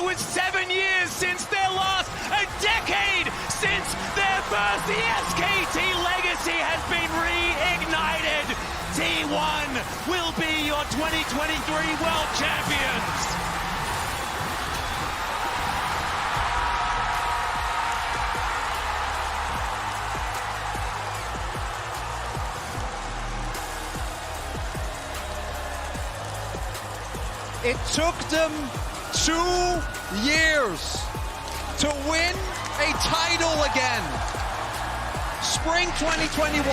It was 7 years since their last, a decade since their first. The SKT legacy has been reignited. T1 will be your 2023 World Champions. It took them 2 years to win a title again. Spring 2021,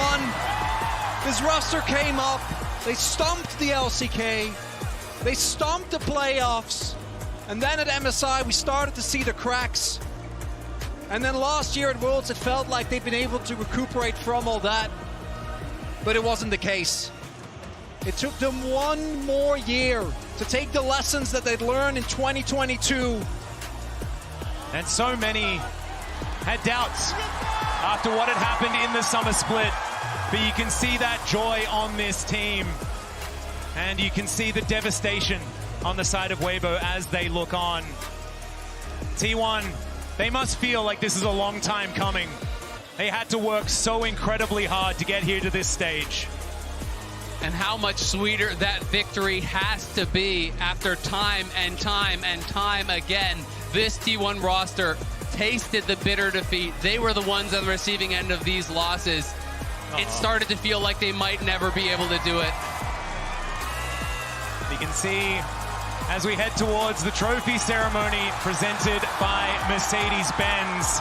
this roster came up, they stomped the LCK, they stomped the playoffs, and then at MSI we started to see the cracks. And then last year at Worlds it felt like they'd been able to recuperate from all that, but it wasn't the case. It took them 1 more year to take the lessons that they'd learned in 2022. And so many had doubts after what had happened in the summer split. But you can see that joy on this team. And you can see the devastation on the side of Weibo as they look on. T1, they must feel like this is a long time coming. They had to work so incredibly hard to get here to this stage. And how much sweeter that victory has to be after time and time and time again. This T1 roster tasted the bitter defeat. They were the ones on the receiving end of these losses. It started to feel like they might never be able to do it. You can see as we head towards the trophy ceremony presented by Mercedes-Benz.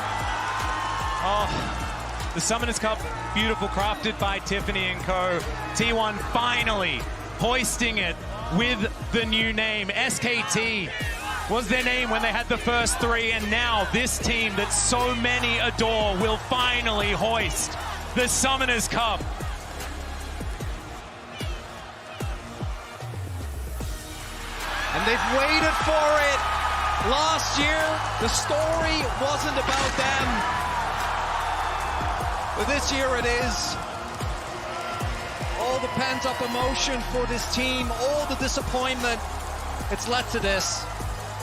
The Summoners Cup, beautiful, crafted by Tiffany and Co. T1 finally hoisting it with the new name. SKT was their name when they had the first 3, and now this team that so many adore will finally hoist the Summoners Cup. And they've waited for it. Last year, the story wasn't about them. But this year it is. All the pent-up emotion for this team, all the disappointment, it's led to this.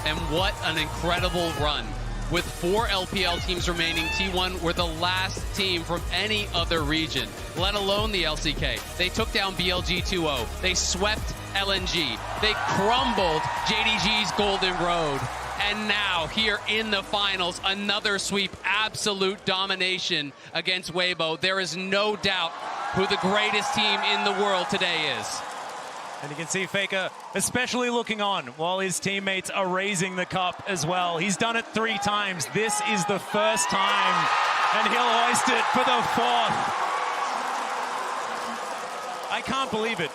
And what an incredible run. With 4 LPL teams remaining, T1 were the last team from any other region, let alone the LCK. They took down BLG 2-0. They swept LNG. They crumbled JDG's Golden Road. And now, here in the finals, another sweep, absolute domination against Weibo. There is no doubt who the greatest team in the world today is. And you can see Faker especially looking on while his teammates are raising the cup as well. He's done it 3 times. This is the first time, and he'll hoist it for the 4th. I can't believe it.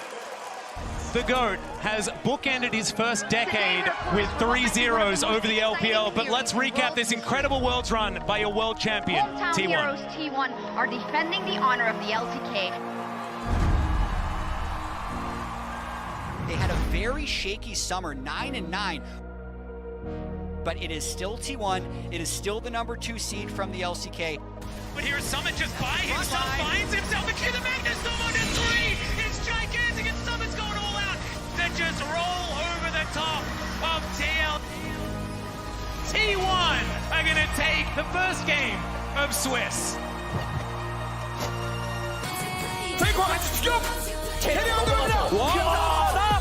The GOAT has bookended his first decade with 3 zeros over the LPL, but let's recap this incredible Worlds run by your world champion, Hometown T1. Heroes T1 are defending the honor of the LCK. They had a very shaky summer, 9-9. But it is still T1. It is still the #2 seed from the LCK. But here's Summit just by himself, finds himself, and the Magnus Summon is 3! It's gigantic, and Summit's going all out to just roll over the top of TL. T1 are gonna take the first game of Swiss. 페이커가 직접 체력 들어갑니다. 와,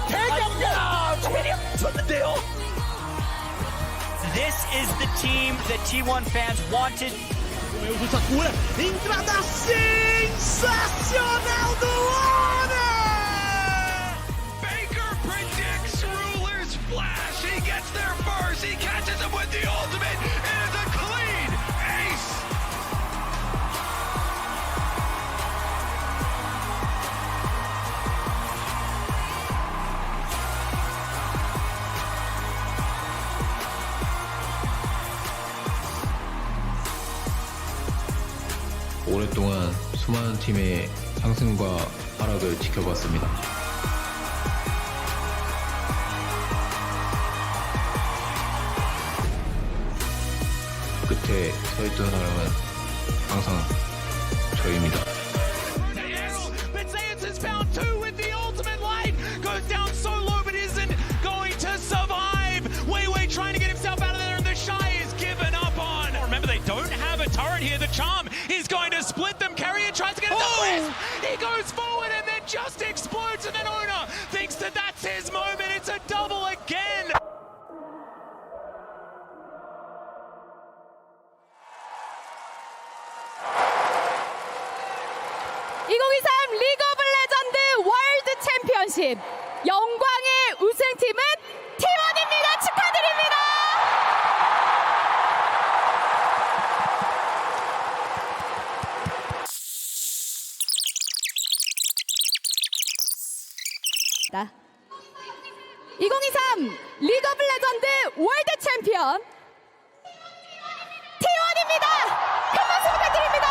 대경야 체력 쳤는데요. This is the team that T1 fans wanted. Entrada sensacional do ano! Baker predicts Ruler's flash. He gets there first. He catches him with the ultimate. It is a clean ace. 오랫동안 수많은 팀의 상승과 하락을 지켜봤습니다. 끝에 서 있던 사람은 항상 저입니다. Goes down so low, but isn't going to survive. Wei trying to get himself out of the going to split them. Carrier tries to get it to Chris. He goes forward and then just explodes, and then Owner thinks that that's his moment. It's a double again. 리그 오브 레전드 월드 챔피언십 영광의 우승팀은 T1입니다. 축하드립니다. 자, 2023 리그 오브 레전드 월드 챔피언 T1입니다. 큰 박수 부탁드립니다.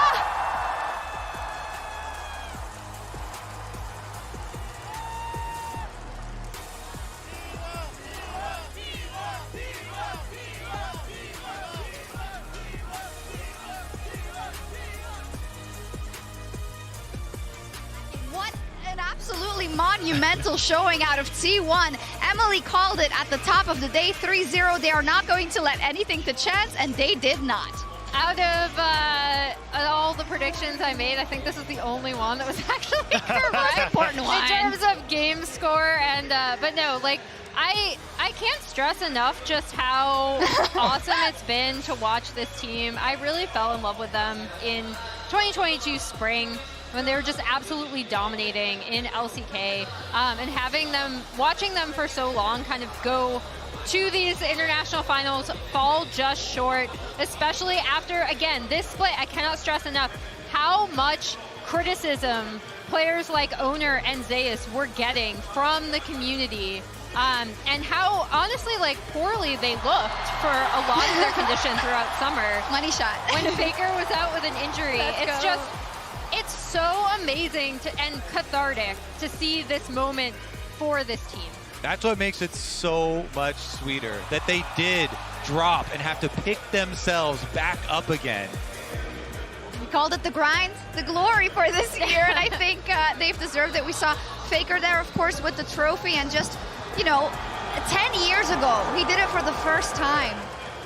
What an absolutely monumental showing out of T1. Emily called it at the top of the day, 3-0. They are not going to let anything to chance, and they did not. Out of all the predictions I made, I think this is the only one that was actually correct. Important one. In terms of game score, and but no, like I can't stress enough just how awesome it's been to watch this team. I really fell in love with them in 2022 spring, when they were just absolutely dominating in LCK, and watching them for so long kind of go to these international finals, fall just short, especially after, again, this split. I cannot stress enough how much criticism players like Owner and Zeus were getting from the community, and how, honestly, like, poorly they looked for a lot of their conditions throughout summer. Money shot. When Faker was out with an injury, it's so amazing and cathartic to see this moment for this team. That's what makes it so much sweeter, that they did drop and have to pick themselves back up again. We called it the grind, the glory for this year, and I think they've deserved it. We saw Faker there, of course, with the trophy, and just, 10 years ago, he did it for the first time.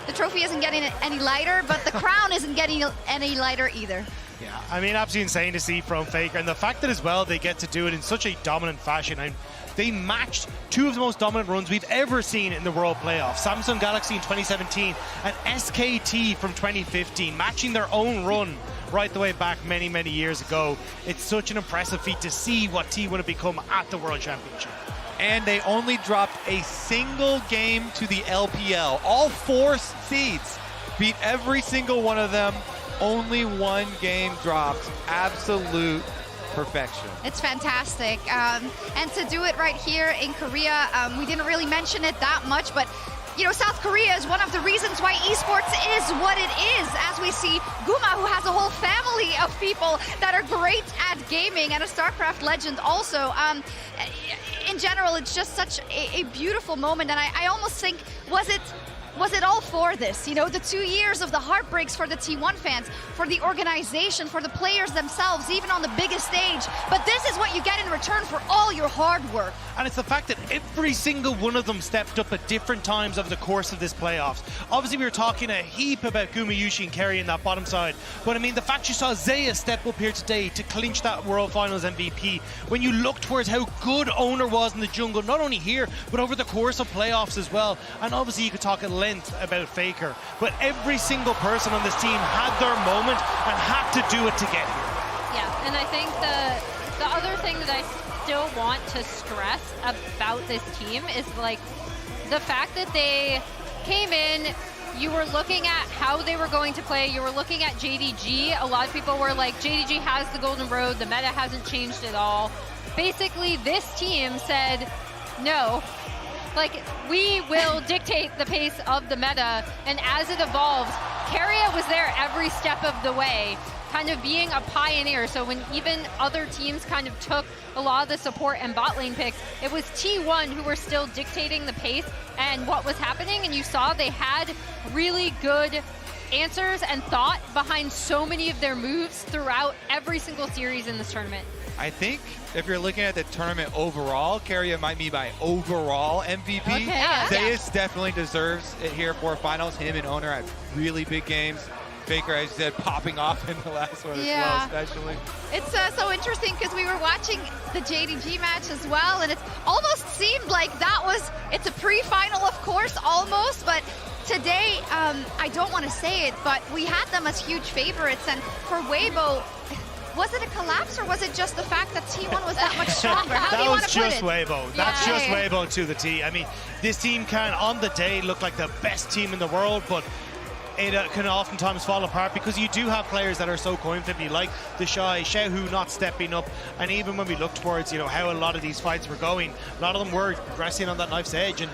The trophy isn't getting any lighter, but the crown isn't getting any lighter either. Yeah, I mean, absolutely insane to see from Faker, and the fact that as well they get to do it in such a dominant fashion. And they matched two of the most dominant runs we've ever seen in the World Playoffs. Samsung Galaxy in 2017 and SKT from 2015, matching their own run right the way back many, many years ago. It's such an impressive feat to see what T1 have become at the World Championship. And they only dropped a single game to the LPL. All 4 seeds beat every single one of them. Only 1 game dropped. Absolute perfection. It's fantastic. And to do it right here in Korea, we didn't really mention it that much, but South Korea is one of the reasons why esports is what it is, as we see Guma, who has a whole family of people that are great at gaming, and a StarCraft legend also. In general, it's just such a beautiful moment, and I almost think, was it all for this? The 2 years of the heartbreaks for the T1 fans, for the organization, for the players themselves, even on the biggest stage. But this is what you get in return for all your hard work. And it's the fact that every single one of them stepped up at different times over the course of this playoffs. Obviously, we were talking a heap about Gumayushi and Kerry in that bottom side. But I mean, the fact you saw Zeus step up here today to clinch that World Finals MVP, when you look towards how good Owner was in the jungle, not only here, but over the course of playoffs as well. And obviously, you could talk at length about Faker. But every single person on this team had their moment and had to do it to get here. Yeah, and I think the other thing that I still want to stress about this team is like the fact that they came in, you were looking at how they were going to play, you were looking at JDG. A lot of people were like, JDG has the golden road, the meta hasn't changed at all. Basically, this team said, no, like, we will dictate the pace of the meta, and as it evolves, Keria was there every step of the way, kind of being a pioneer. So when even other teams kind of took a lot of the support and bot lane picks, it was T1 who were still dictating the pace and what was happening, and you saw they had really good answers and thought behind so many of their moves throughout every single series in this tournament. I think if you're looking at the tournament overall, Keria might be my overall MVP. Okay, Zeus definitely deserves it here for finals. Him and Owner had really big games. Faker, as you said, popping off in the last one as well, especially. It's so interesting because we were watching the JDG match as well, and it almost seemed like it's a pre-final, of course, almost, but today, I don't want to say it, but we had them as huge favorites, and for Weibo, was it a collapse or was it just the fact that T1 was that much stronger? How do you want to put it? That was just Weibo. That's just Weibo to the T. I mean, this team can, on the day, look like the best team in the world, but it can oftentimes fall apart because you do have players that are so coin flippy, like the Shy, Xiaohu not stepping up, and even when we look towards, you know, how a lot of these fights were going, a lot of them were resting on that knife's edge, and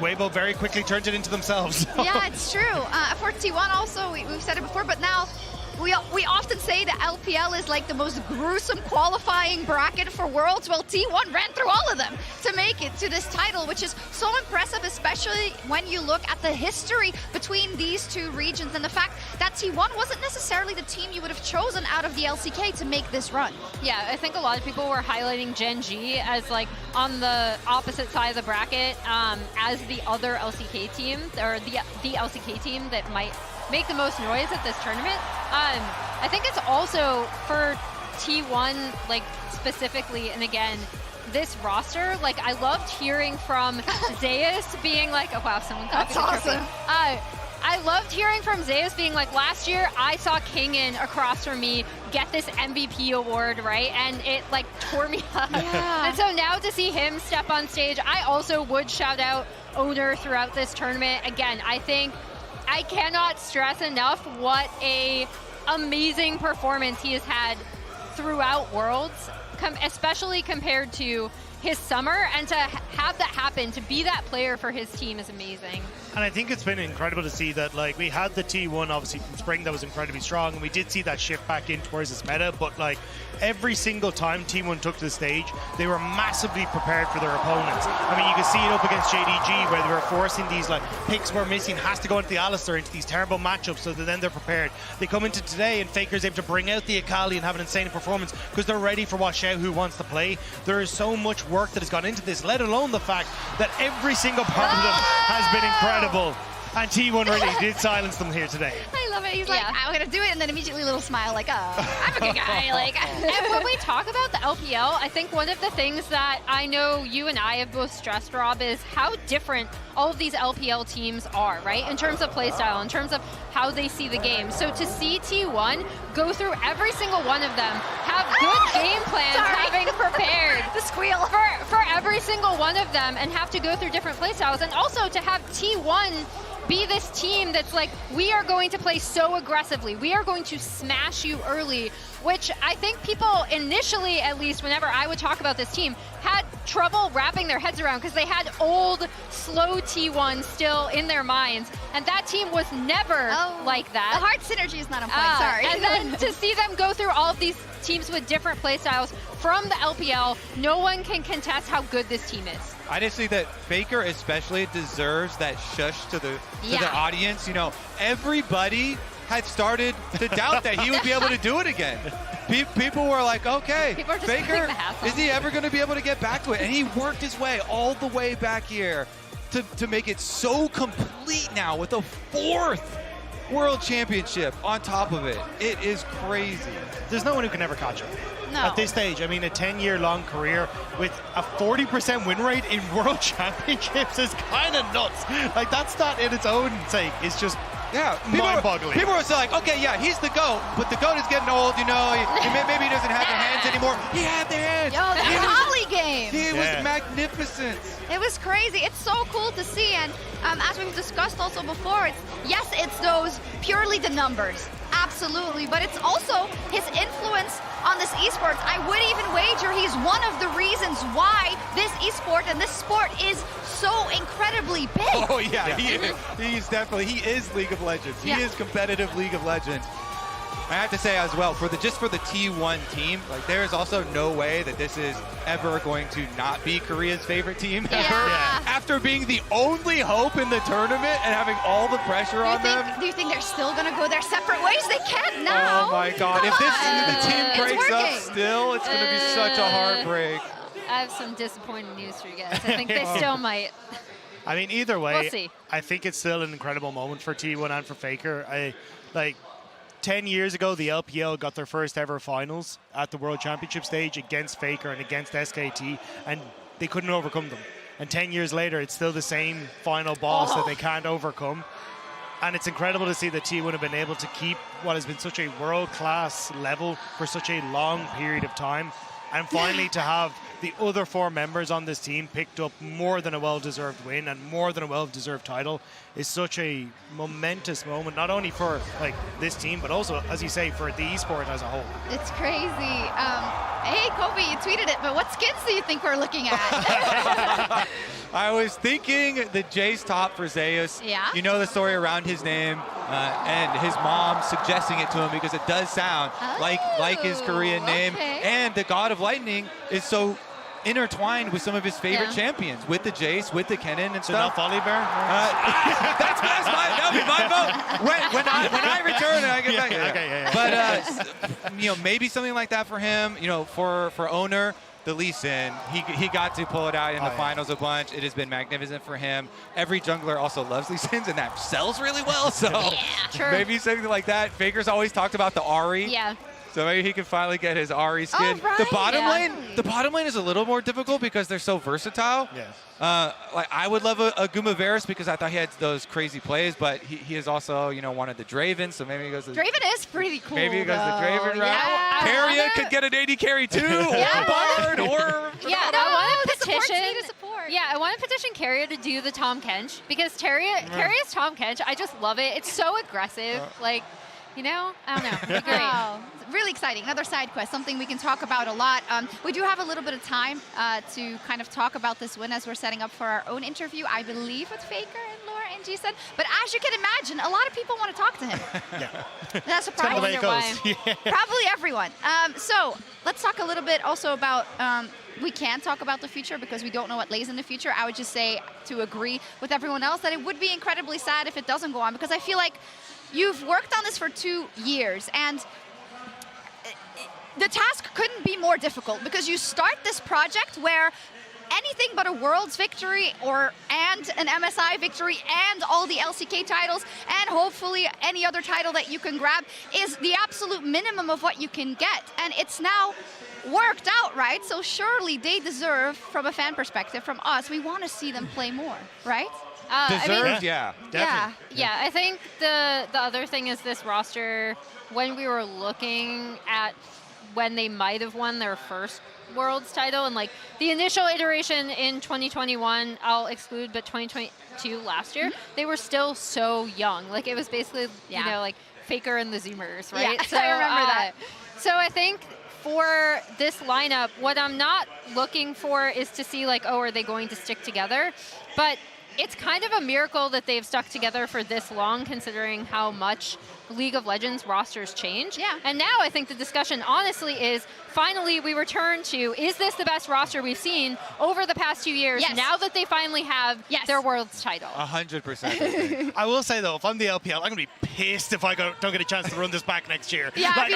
Weibo very quickly turned it into themselves. Yeah, it's true. For T1 also, we've said it before, but now we often say the LPL is like the most gruesome qualifying bracket for Worlds. Well, T1 ran through all of them to make it to this title, which is so impressive, especially when you look at the history between these two regions and the fact that T1 wasn't necessarily the team you would have chosen out of the LCK to make this run. Yeah, I think a lot of people were highlighting Gen G as like on the opposite side of the bracket as the other LCK team, or the LCK team that might make the most noise at this tournament. I think it's also for T1, like specifically, and again, this roster, like I loved hearing from Zeus being like, oh wow, someone copied. That's awesome. I loved hearing from Zeus being like, last year I saw Kingen across from me get this MVP award, right? And it like tore me up. Yeah. And so now to see him step on stage, I also would shout out Owner throughout this tournament. Again, I think I cannot stress enough what a amazing performance he has had throughout Worlds, especially compared to his summer, and to have that happen, to be that player for his team is amazing. And I think it's been incredible to see that, like, we had the T1 obviously from spring that was incredibly strong, and we did see that shift back in towards this meta, but like every single time T1 took to the stage, they were massively prepared for their opponents. I mean, you can see it up against JDG where they were forcing these like picks were missing, has to go into the Alistar, into these terrible matchups, so that then they're prepared. They come into today and Faker's able to bring out the Akali and have an insane performance because they're ready for what Xiaohu wants to play. There is so much work that has gone into this, let alone the fact that every single part of them has been incredible. And T1 really did silence them here today. I love it. He's like, I'm going to do it, and then immediately a little smile, like, oh, I'm a good guy. Like, and when we talk about the LPL, I think one of the things that I know you and I have both stressed, Rob, is how different all of these LPL teams are, right? In terms of playstyle, in terms of how they see the game. So to see T1 go through every single one of them, have good game plans, having prepared the squeal for every single one of them, and have to go through different playstyles, and also to have T1 be this team that's like, we are going to play so aggressively, we are going to smash you early, which I think people initially, at least whenever I would talk about this team, had trouble wrapping their heads around because they had old, slow T1 still in their minds, and that team was never like that. The heart synergy is not on point, sorry. And then to see them go through all of these teams with different playstyles from the LPL, no one can contest how good this team is. I just think that Faker especially deserves that shush to the audience. You know, everybody had started to doubt that he would be able to do it again. People were like, okay, Faker, is he ever going to be able to get back to it? And he worked his way all the way back here to make it so complete now with a 4th World Championship on top of it. It is crazy. There's no one who can ever catch him. No. At this stage, I mean, a 10-year-long career with a 40% win rate in World Championships is kind of nuts. Like, that stat in its own sake is just mind-boggling. People were still like, okay, yeah, he's the GOAT, but the GOAT is getting old, you know, maybe he doesn't have the hands anymore. He had the hands. Yo, the volley game. He was magnificent. It was crazy. It's so cool to see, and as we've discussed also before, it's those purely the numbers, absolutely, but it's also his influence on this esports. I would even wager he's one of the reasons why this esport and this sport is so incredibly big. Oh yeah, he is League of Legends. He is competitive League of Legends. I have to say as well, just for the T1 team, like there is also no way that this is ever going to not be Korea's favorite team ever. Yeah. After being the only hope in the tournament and having all the pressure on them. Do you think they're still going to go their separate ways? They can't now. Oh my God. If the team breaks up still, it's going to be such a heartbreak. I have some disappointing news for you guys. I think they still might. I mean, either way, We'll see. I think it's still an incredible moment for T1 and for Faker. 10 years ago, the LPL got their first ever finals at the World Championship stage against Faker and against SKT, and they couldn't overcome them. And 10 years later, it's still the same final boss that they can't overcome. And it's incredible to see that T1 have been able to keep what has been such a world-class level for such a long period of time. And finally to have the other 4 members on this team picked up more than a well-deserved win and more than a well-deserved title is such a momentous moment, not only for like this team, but also, as you say, for the esport as a whole. It's crazy. Hey, Kobe, you tweeted it, but what skins do you think we're looking at? I was thinking the Jace top for Zeus. Yeah? You know the story around his name and his mom suggesting it to him because it does sound like his Korean name. And the God of Lightning is so intertwined with some of his favorite champions, with the Jace, with the Kennen and So stuff. not Volley Bear? That'll be my vote. When I return, I get back. But you know, maybe something like that for him. You know, for owner. The Lee Sin, he got to pull it out in the finals a bunch. It has been magnificent for him. Every jungler also loves Lee Sins, and that sells really well. So maybe something like that. Faker's always talked about the Ahri. Yeah. So maybe he can finally get his Ahri skin. Oh, right. The bottom lane is a little more difficult because they're so versatile. Yes. Like I would love a Gumaveris because I thought he had those crazy plays, but he is also, you know, wanted the Draven, so maybe he goes to Draven is pretty cool. Maybe he goes the Draven route. Yeah. Carrier could get an AD carry too, or Bard, or I want to supports petition. need to support. Yeah, I want to petition Carrier to do the Tom Kench because Carrier's Tom Kench. I just love it. It's so aggressive. Like, you know, I don't know. It'd be great. Wow. Really exciting. Another side quest, something we can talk about a lot. We do have a little bit of time to kind of talk about this win as we're setting up for our own interview, I believe, with Faker and Laura and Jason. But as you can imagine, a lot of people want to talk to him. That's a Tell problem. me how it goes. Probably everyone. So let's talk a little bit also about, we can't talk about the future because we don't know what lays in the future. I would just say, to agree with everyone else, that it would be incredibly sad if it doesn't go on, because I feel like you've worked on this for 2 years, and the task couldn't be more difficult because you start this project where anything but a Worlds victory and an MSI victory and all the LCK titles and hopefully any other title that you can grab is the absolute minimum of what you can get. And it's now worked out, right? So surely they deserve, from a fan perspective, from us, we want to see them play more, right? deserved, yeah. Yeah, I think the other thing is this roster, when we were looking at when they might have won their first Worlds title, and like the initial iteration in 2021, I'll exclude, but 2022 last year, they were still so young. Like it was basically, you know, like Faker and the Zoomers, right? Yeah, so, I remember that. So I think for this lineup, what I'm not looking for is to see like, oh, are they going to stick together? But it's kind of a miracle that they've stuck together for this long, considering how much League of Legends rosters change. Yeah. And now I think the discussion, honestly, is finally we return to, is this the best roster we've seen over the past 2 years, now that they finally have their Worlds title? 100%. I will say, though, if I'm the LPL, I'm going to be pissed if I don't get a chance to run this back next year. Yeah, like,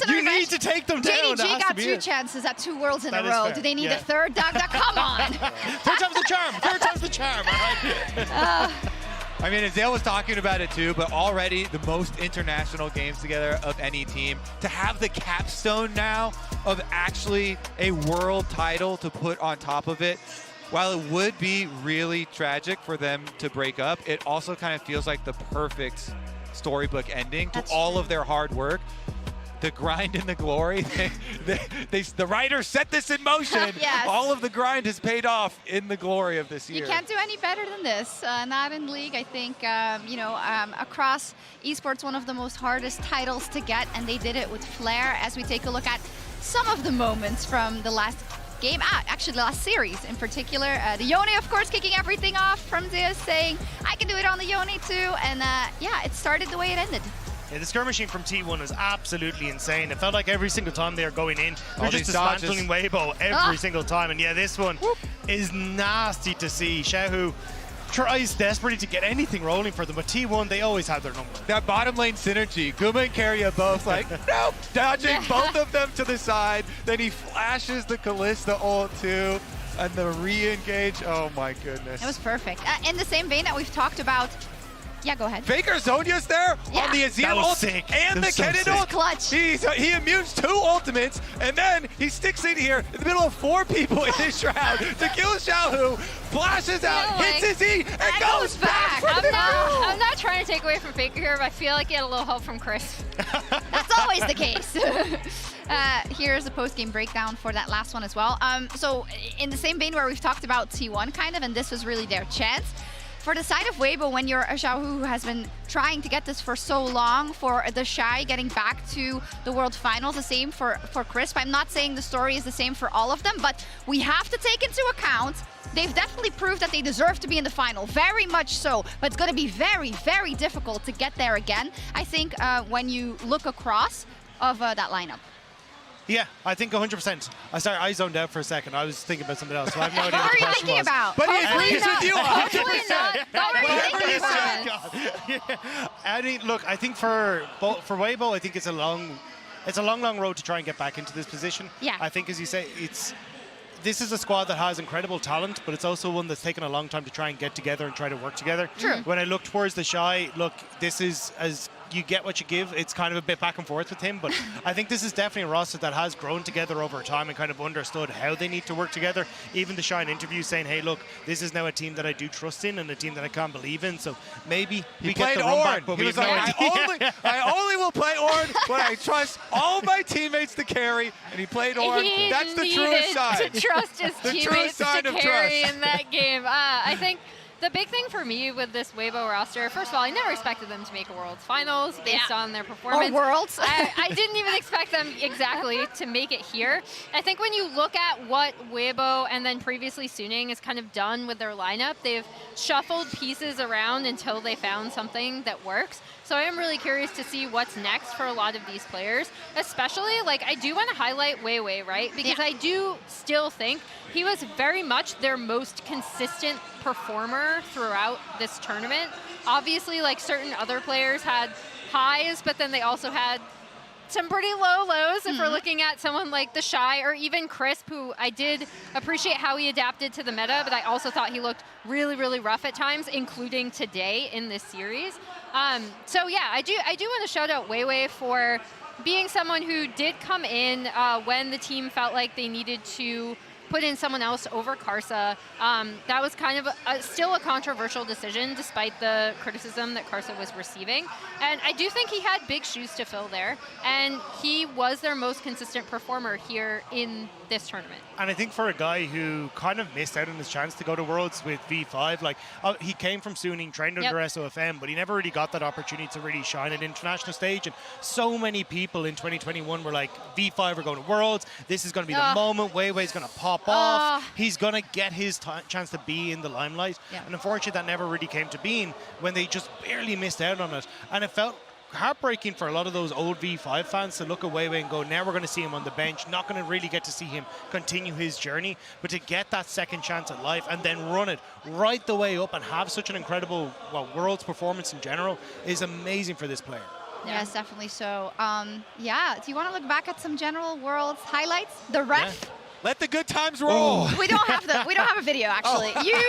you need to take them down. JDG got 2 chances at 2 Worlds in a row. Do they need a third? Come on. Third time's the charm. Third time's the charm. I mean, Azale was talking about it too, but already the most international games together of any team. To have the capstone now of actually a world title to put on top of it, while it would be really tragic for them to break up, it also kind of feels like the perfect storybook ending to all of their hard work. The grind and the glory, the writers set this in motion. Yes. All of the grind has paid off in the glory of this year. You can't do any better than this. Not in League. I think, across esports, one of the most hardest titles to get, and they did it with flair. As we take a look at some of the moments from the last game, actually the last series in particular. The Yone, of course, kicking everything off from Zeus, saying, I can do it on the Yone too. And it started the way it ended. Yeah, the skirmishing from T1 was absolutely insane. It felt like every single time they were going in, they're just dismantling Weibo every single time. And yeah, this one is nasty to see. Shehu tries desperately to get anything rolling for them, but T1, they always have their number. That bottom lane synergy, Guma and Carrier both like, nope, dodging both of them to the side. Then he flashes the Kalista ult too, and the re-engage, oh my goodness. It was perfect. In the same vein that we've talked about Yeah, go ahead. Faker Zonya's there on the Azir That was ult sick. and That the was so Kennen sick. ult. Clutch. He immunes 2 ultimates, and then he sticks in here in the middle of 4 people in his shroud to kill Xiaohu, flashes out, hits his E, and goes back for the I'm not trying to take away from Faker here, but I feel like he had a little help from Chris. That's always the case. Here's a post-game breakdown for that last one as well. So in the same vein where we've talked about T1 kind of, and this was really their chance. For the side of Weibo, when you're a Xiaohu who has been trying to get this for so long, for the Shy getting back to the World Finals, the same for Crisp. I'm not saying the story is the same for all of them, but we have to take into account they've definitely proved that they deserve to be in the final, very much so, but it's going to be very, very difficult to get there again, I think, when you look across of that lineup. Yeah, I think 100%. I zoned out for a second. I was thinking about something else. So I have no idea What what were the you question thinking was. about? But he Hopefully agrees with you. Hopefully not. What were you thinking about? I mean, look, I think for Weibo, I think it's a long road to try and get back into this position. Yeah. I think, as you say, this is a squad that has incredible talent, but it's also one that's taken a long time to try and get together and try to work together. True. When I look towards the Shy, look, this is as you get what you give. It's kind of a bit back and forth with him, but I think this is definitely a roster that has grown together over time and kind of understood how they need to work together. Even the Shy in interviews saying, hey, look, this is now a team that I do trust in and a team that I can't believe in. So maybe we get the run back, but we have no idea. I only will play Ornn when I trust all my teammates to carry, and he played Ornn. He That's the needed truest side. to trust his The truest teammates to sign of carry trust. in that game. I think the big thing for me with this Weibo roster, first of all, I never expected them to make a Worlds Finals based on their performance. Or Worlds. I didn't even expect them exactly to make it here. I think when you look at what Weibo and then previously Suning has kind of done with their lineup, they've shuffled pieces around until they found something that works. So I am really curious to see what's next for a lot of these players, especially, like, I do want to highlight Weiwei, right? Because I do still think he was very much their most consistent performer throughout this tournament. Obviously, like, certain other players had highs, but then they also had some pretty low lows if we're looking at someone like the Shy or even Crisp, who I did appreciate how he adapted to the meta, but I also thought he looked really, really rough at times, including today in this series. So yeah, I do want to shout out Weiwei for being someone who did come in when the team felt like they needed to put in someone else over Karsa. That was kind of still a controversial decision despite the criticism that Karsa was receiving. And I do think he had big shoes to fill there. And he was their most consistent performer here in this tournament. And I think for a guy who kind of missed out on his chance to go to Worlds with V5, like he came from Suning, trained under SOFM, but he never really got that opportunity to really shine at international stage. And so many people in 2021 were like, V5 are going to Worlds. This is going to be the moment. Weiwei's going to pop off. He's going to get his chance to be in the limelight. And unfortunately, that never really came to being when they just barely missed out on it. And it felt heartbreaking for a lot of those old V5 fans to look at Weiwei and go, now we're going to see him on the bench, not going to really get to see him continue his journey, but to get that second chance at life and then run it right the way up and have such an incredible, well, Worlds performance in general is amazing for this player. Yes, definitely so. Yeah, do you want to look back at some general Worlds highlights? The ref. Let the good times roll. We don't have a video actually. You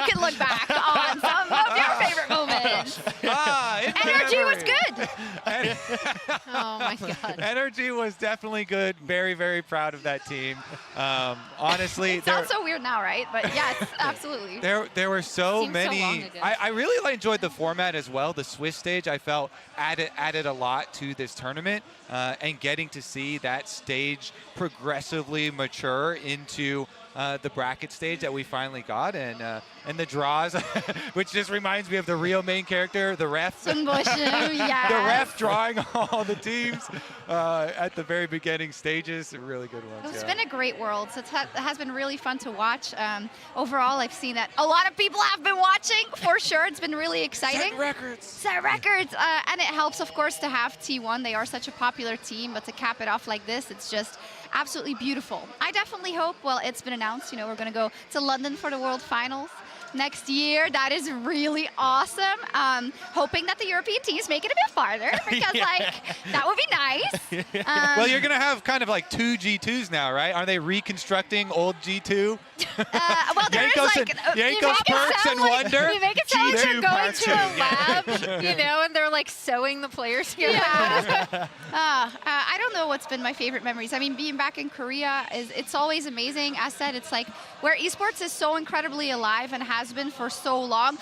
can look back on some of your favorite moments. Energy was good. Oh my God. Energy was definitely good. Very, very proud of that team. Honestly, it sounds so weird now, right? But yes, absolutely. There were so Seems many. so long ago. I really enjoyed the format as well. The Swiss stage, I felt added a lot to this tournament, and getting to see that stage progressively mature into the bracket stage that we finally got, and the draws, which just reminds me of the real main character, the ref. The ref drawing all the teams at the very beginning stages. Really good ones. It's been a great Worlds. It has been really fun to watch. Overall, I've seen that a lot of people have been watching, for sure. It's been really exciting. Set records. And it helps, of course, to have T1. They are such a popular team, but to cap it off like this, it's just absolutely beautiful. I definitely hope, well, it's been announced, we're going to go to London for the World Finals next year. That is really awesome. Hoping that the European teams make it a bit farther, because that would be nice. Well, you're going to have kind of like two G2s now, right? Aren't they reconstructing old G2 Well, there is Yankos like and- Yankos, Perks, and Wonder. You make it sound like G2 you're going Part to 2. a lab, you know, and they're like sewing the players together. Yeah. I don't know what's been my favorite memories. I mean, being back in Korea it's always amazing. As said, it's like where esports is so incredibly alive and has been for so long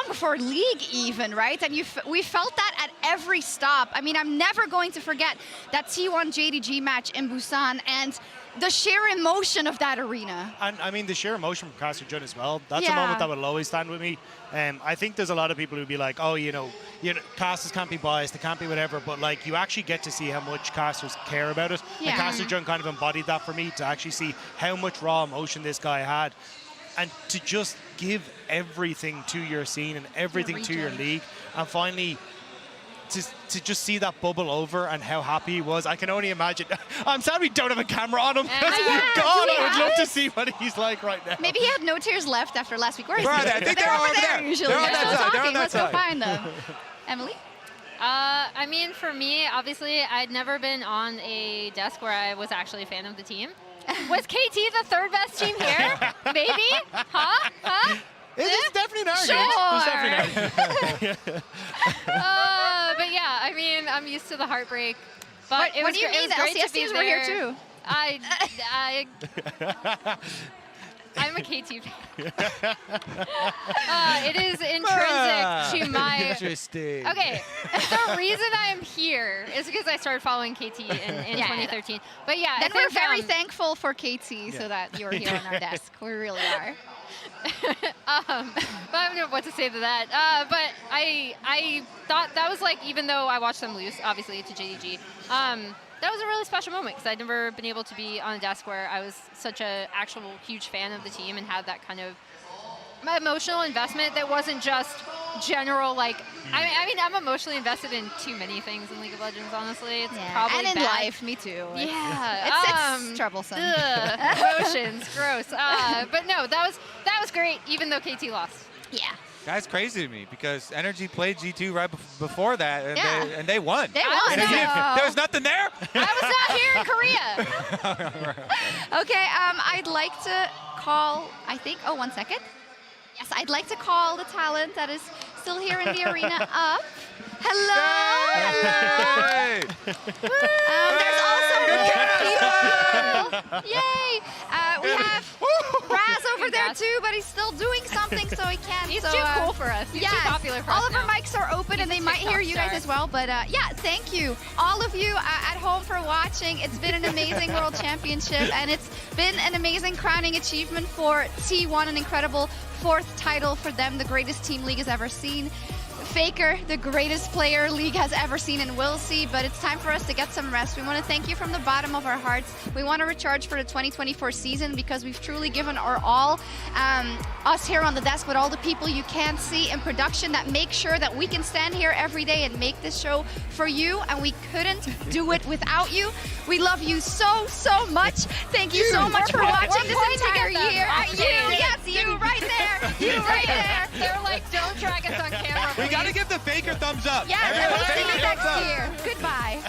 before League even, right? And we felt that at every stop. I mean, I'm never going to forget that T1 JDG match in Busan and the sheer emotion of that arena. And I mean, the sheer emotion from Caster Jun as well. That's a Yeah. moment that will always stand with me. I think there's a lot of people who'd be like, oh, you know, casters can't be biased, they can't be whatever, but like you actually get to see how much casters care about it. Yeah. And Caster Jun kind of embodied that for me, to actually see how much raw emotion this guy had. And to just give everything to your scene and everything to your league, and finally to just see that bubble over and how happy he was. I can only imagine. I'm sad we don't have a camera on him. God, I would love to see what he's like right now. Maybe he had no tears left after last week. Where is Where are he? they? I think they're over there. Usually. They're on that still side. They're on talking. that Let's side. go find them. Emily? I mean, for me, obviously, I'd never been on a desk where I was actually a fan of the team. Was KT the third best team here? Maybe? Huh? It's definitely an argument. Sure. It's definitely an argument. But yeah, I mean, I'm used to the heartbreak. But What it do you was mean? great to be LCS teams were here there. too. I'm a KT fan. It is intrinsic to my... Interesting. Okay, the reason I am here is because I started following KT in 2013. But yeah, Then I we're think, very thankful for KT so that you're here on our desk. We really are. but I don't know what to say to that. But I thought that was like, even though I watched them lose, obviously, to JDG, that was a really special moment because I'd never been able to be on a desk where I was such a actual huge fan of the team and had that kind of emotional investment that wasn't just general, like, I mean, I'm emotionally invested in too many things in League of Legends, honestly. It's probably and in bad. life, me too. Yeah. It's troublesome. Emotions, gross. But no, that was great, even though KT lost. Yeah. That's crazy to me because Energy played G2 right before that, and they won. They won. And there was nothing there. I was not here in Korea. Okay, I'd like to call, oh, 1 second. Yes, I'd like to call the talent that is still here in the arena up. Hello. Hey! There's also more people. Yay! We have Raz over there too, but he's still doing something, so he can't. He's so, too cool for us. He's too popular for us all of our now. mics are open, and they might hear you guys as well. But yeah, thank you, all of you at home for watching. It's been an amazing World Championship, and it's been an amazing crowning achievement for T1, an incredible 4th title for them, the greatest team League has ever seen. Faker, the greatest player League has ever seen and will see, but it's time for us to get some rest. We want to thank you from the bottom of our hearts. We want to recharge for the 2024 season because we've truly given our all. Us here on the desk, but all the people you can't see in production that make sure that we can stand here every day and make this show for you, and we couldn't do it without you. We love you so, so much. Thank you so much for watching this entire year. Yes, you right there. You right there. They're like, don't drag us on camera. We got to give the Faker thumbs up. Yeah, Everyone, we'll see Faker you thumbs next up. year. Goodbye.